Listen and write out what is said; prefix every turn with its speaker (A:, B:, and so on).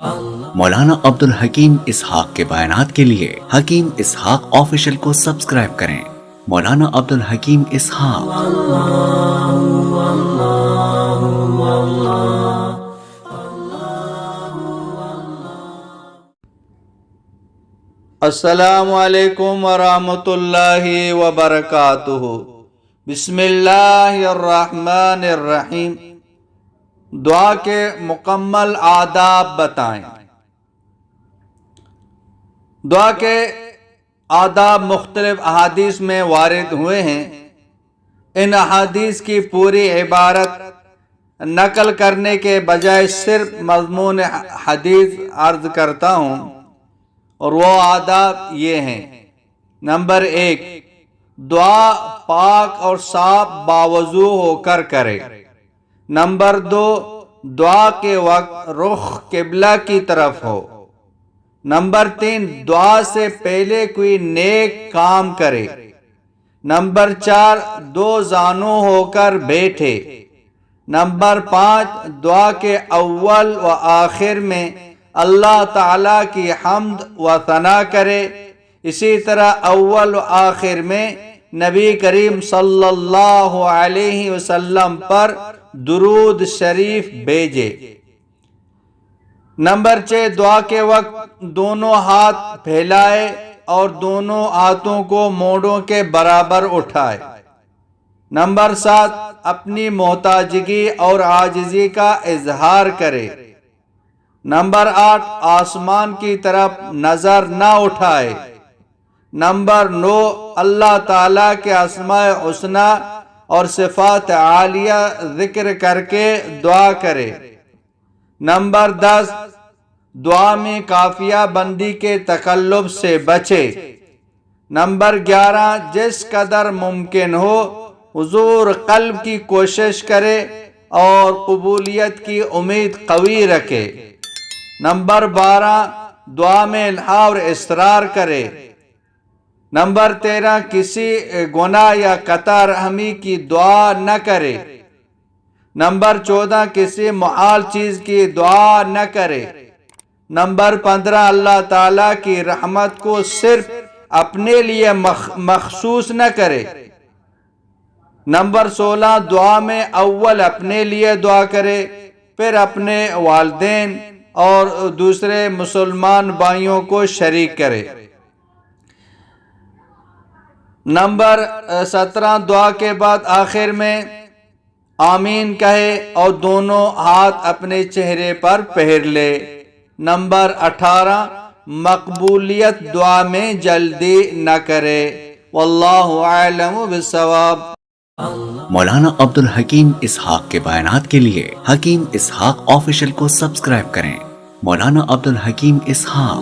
A: مولانا عبدالحکیم اسحاق کے بیانات کے لیے حکیم اسحاق آفیشل کو سبسکرائب کریں۔ مولانا عبدالحکیم اسحاق۔
B: السلام علیکم ورحمۃ اللہ وبرکاتہ۔ بسم اللہ الرحمن الرحیم۔ دعا کے مکمل آداب بتائیں۔ دعا کے آداب مختلف احادیث میں وارد ہوئے ہیں۔ ان احادیث کی پوری عبارت نقل کرنے کے بجائے صرف مضمون حدیث عرض کرتا ہوں، اور وہ آداب یہ ہیں۔ نمبر 1، دعا پاک اور صاف باوضو ہو کر کرے۔ نمبر 2، دعا کے وقت رخ قبلہ کی طرف ہو۔ نمبر 3، دعا سے پہلے کوئی نیک کام کرے۔ نمبر 4، 2 زانوں ہو کر بیٹھے۔ نمبر 5، دعا کے اول و آخر میں اللہ تعالیٰ کی حمد و ثنا کرے۔ اسی طرح اول و آخر میں نبی کریم صلی اللہ علیہ وسلم پر درود شریف بھیجے۔ نمبر 6، دعا کے وقت دونوں ہاتھ پھیلائے اور دونوں ہاتھوں کو موڑوں کے برابر اٹھائے۔ نمبر 7، اپنی محتاجگی اور عاجزی کا اظہار کرے۔ نمبر 8، آسمان کی طرف نظر نہ اٹھائے۔ نمبر 9، اللہ تعالیٰ کے اسماء الحسنی اور صفات عالیہ ذکر کر کے دعا کرے۔ نمبر 10، دعا میں قافیہ بندی کے تکلف سے بچے۔ نمبر 11، جس قدر ممکن ہو حضور قلب کی کوشش کرے اور قبولیت کی امید قوی رکھے۔ نمبر 12، دعا میں الحاح اور اصرار کرے۔ نمبر 13، کسی گناہ یا قطع رحمی کی دعا نہ کرے۔ نمبر 14، کسی محال چیز کی دعا نہ کرے۔ نمبر 15، اللہ تعالیٰ کی رحمت کو صرف اپنے لیے مخصوص نہ کرے۔ نمبر 16، دعا میں اول اپنے لیے دعا کرے، پھر اپنے والدین اور دوسرے مسلمان بھائیوں کو شریک کرے۔ نمبر 17، دعا کے بعد آخر میں آمین کہے اور دونوں ہاتھ اپنے چہرے پر پہر لے۔ نمبر 18، مقبولیت دعا میں جلدی نہ کرے۔ واللہ اعلم بالصواب۔
A: مولانا عبدالحکیم اسحاق کے بیانات کے لیے حکیم اسحاق آفیشل کو سبسکرائب کریں۔ مولانا عبدالحکیم اسحاق۔